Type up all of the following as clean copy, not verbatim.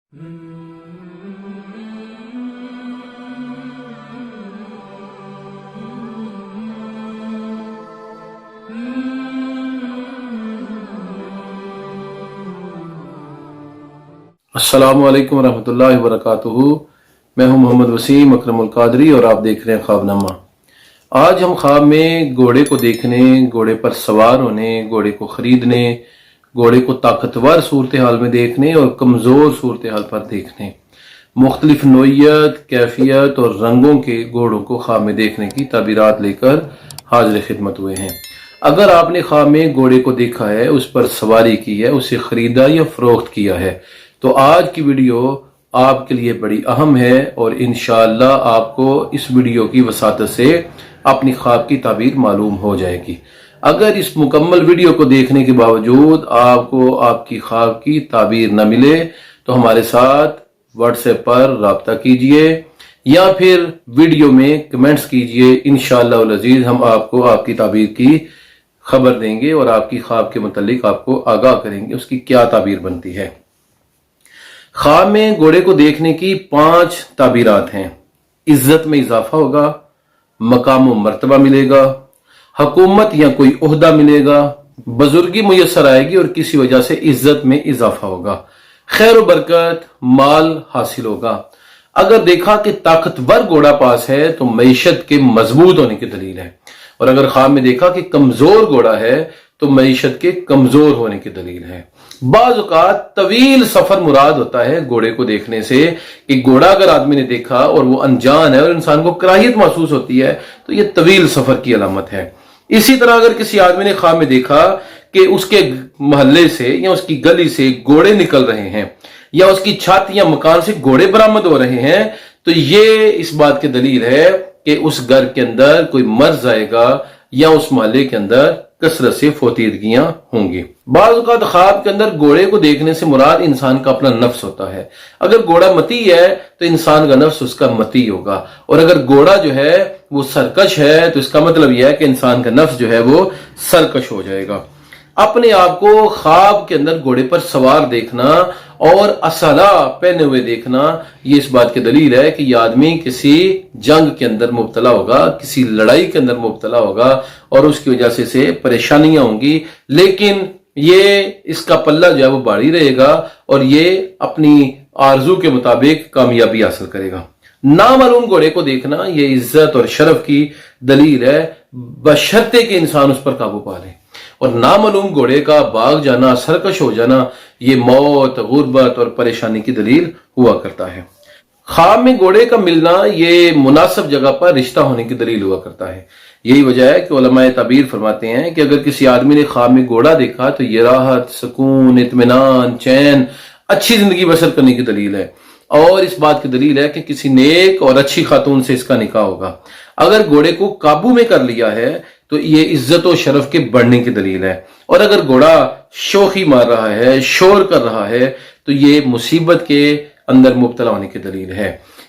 अस्सलामु अलैकुम रहमतुल्लाहि वबरकातुहू। मैं हूं मोहम्मद वसीम अकरमुल कादरी और आप देख रहे हैं ख्वाबनामा। आज हम ख्वाब में घोड़े को देखने, घोड़े पर सवार होने, घोड़े को खरीदने, घोड़े को ताकतवर सूरत हाल में देखने और कमज़ोर सूरत हाल पर देखने, मुख्तलिफ नोयत, कैफियत और रंगों के घोड़ों को ख्वाब में देखने की ताबीरात लेकर हाजिर खिदमत हुए हैं। अगर आपने ख्वाब में घोड़े को देखा है, उस पर सवारी की है, उसे खरीदा या फरोख्त किया है, तो आज की वीडियो आपके लिए बड़ी अहम है और इंशाअल्लाह आपको इस वीडियो की वसातत से अपनी ख्वाब की ताबीर मालूम हो जाएगी। अगर इस मुकम्मल वीडियो को देखने के बावजूद आपको आपकी ख्वाब की ताबीर न मिले तो हमारे साथ व्हाट्सएप पर राब्ता कीजिए या फिर वीडियो में कमेंट्स कीजिए। इंशाअल्लाह उल अजीज हम आपको आपकी ताबीर की खबर देंगे और आपकी ख्वाब के मुतालिक आपको आगाह करेंगे उसकी क्या ताबीर बनती है। ख्वाब में घोड़े को देखने की 5 ताबीरात हैं। इज्जत में इजाफा होगा, मकाम व मर्तबा मिलेगा, हुकूमत या कोई ओहदा मिलेगा, बुजुर्गी मुयस्सर आएगी और किसी वजह से इज्जत में इजाफा होगा, खैर व बरकत, माल हासिल होगा। अगर देखा कि ताकतवर घोड़ा पास है तो मईशत के मजबूत होने की दलील है, और अगर ख्वाब में देखा कि कमजोर घोड़ा है तो मईशत के कमजोर होने की दलील है। बाज़ औक़ात तवील सफर मुराद होता है घोड़े को देखने से कि घोड़ा अगर आदमी ने देखा और वो अनजान है और इंसान को कराहियत महसूस होती है तो ये तवील सफर की अलामत है। इसी तरह अगर किसी आदमी ने ख्वाब में देखा कि उसके मोहल्ले से या उसकी गली से घोड़े निकल रहे हैं या उसकी छत या मकान से घोड़े बरामद हो रहे हैं तो ये इस बात की दलील है कि उस घर के अंदर कोई मर्ज आएगा या उस मोहल्ले के अंदर कसरत से फोतीदगियां होंगी। बाज़ औक़ात ख्वाब के अंदर घोड़े को देखने से मुराद इंसान का अपना नफ्स होता है। अगर घोड़ा मती है तो इंसान का नफ्स उसका मती होगा, और अगर घोड़ा जो है वो सरकश है तो इसका मतलब यह है कि इंसान का नफ्स जो है वो सरकश हो जाएगा। अपने आप को ख्वाब के अंदर घोड़े पर सवार देखना और असला पहने हुए देखना ये इस बात की दलील है कि यह आदमी किसी जंग के अंदर मुब्तला होगा, किसी लड़ाई के अंदर मुब्तला होगा और उसकी वजह से परेशानियां होंगी, लेकिन ये इसका पल्ला जो है वो भारी रहेगा और ये अपनी आरजू के मुताबिक कामयाबी हासिल करेगा। नामालूम घोड़े को देखना ये इज्जत और शरफ की दलील है, बशर्ते कि इंसान उस पर काबू पा ले। और नामालूम घोड़े का भाग जाना, सरकश हो जाना, ये मौत, गुर्बत और परेशानी की दलील हुआ करता है। ख्वाब में घोड़े का मिलना ये मुनासिब जगह पर रिश्ता होने की दलील हुआ करता है। यही वजह है कि उलमाए ताबीर फरमाते हैं कि अगर किसी आदमी ने ख्वाब में घोड़ा देखा तो ये राहत, सुकून, इत्मीनान, चैन, अच्छी जिंदगी बसर करने की दलील है और इस बात की दलील है कि किसी नेक और अच्छी खातून से इसका निकाह होगा। अगर घोड़े को काबू में कर लिया है तो ये इज्जत और शरफ के बढ़ने की दलील है, और अगर घोड़ा शोखी मार रहा है, शोर कर रहा है तो ये मुसीबत के अंदर मुब्तला होने की दलील है।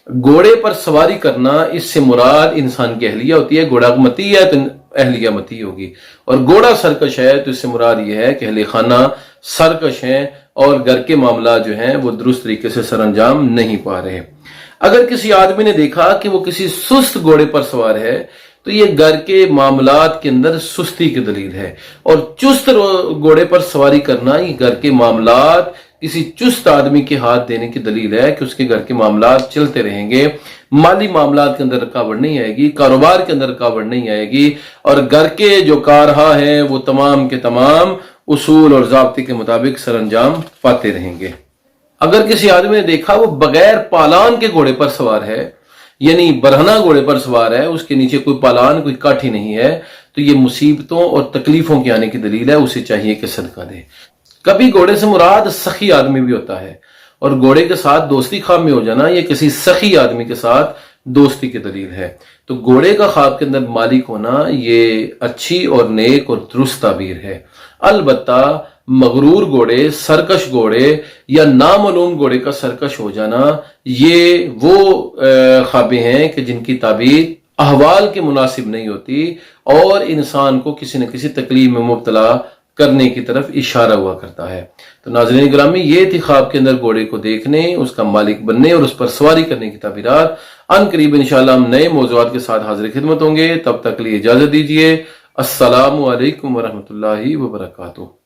घोड़े पर सवारी करना इससे मुराद इंसान की अहलिया होती है। घोड़ा मती है तो अहलिया मती होगी, और घोड़ा सरकश है तो इससे मुराद यह है कि अहले खाना सरकश हैं और घर के मामला जो हैं वो दुरुस्त तरीके से सरअंजाम नहीं पा रहे। अगर किसी आदमी ने देखा कि वो किसी सुस्त घोड़े पर सवार है तो ये घर के मामलात के अंदर सुस्ती की दलील है, और चुस्त घोड़े पर सवारी करना ये घर के मामलात किसी चुस्त आदमी के हाथ देने की दलील है कि उसके घर के मामलात चलते रहेंगे, माली मामलात के अंदर रुकावट नहीं आएगी, कारोबार के अंदर रुकावट नहीं आएगी, और घर के जो कारहा हैं वो तमाम के तमाम उसूल और ज़ाब्ते के मुताबिक सरअंजाम पाते रहेंगे। अगर किसी आदमी ने देखा वो बगैर पालान के घोड़े पर सवार है, यानी बरहना घोड़े पर सवार है, उसके नीचे कोई पालान, कोई काठी नहीं है, तो ये मुसीबतों और तकलीफों के आने की दलील है, उसे चाहिए कि सदका दे। कभी घोड़े से मुराद सखी आदमी भी होता है, और घोड़े के साथ दोस्ती ख्वाब में हो जाना ये किसी सखी आदमी के साथ दोस्ती की दलील है। तो घोड़े का ख्वाब के अंदर मालिक होना ये अच्छी और नेक और दुरुस्त ताबीर है। अलबत्ता मगरूर घोड़े, सरकश घोड़े या नामालूम घोड़े का सरकश हो जाना ये वो ख्वाबें हैं कि जिनकी ताबीर अहवाल के मुनासिब नहीं होती और इंसान को किसी न किसी तकलीफ में मुब्तला کرنے کی طرف اشارہ ہوا کرتا ہے۔ تو ناظرین گرامی، یہ تھی خواب کے اندر گھوڑے کو دیکھنے، اس کا مالک بننے اور اس پر سواری کرنے کی تعبیرات۔ ان قریب انشاءاللہ ہم نئے موضوعات کے ساتھ حاضر خدمت ہوں گے، تب تک لیے اجازت دیجیے۔ السلام علیکم ورحمۃ اللہ وبرکاتہ۔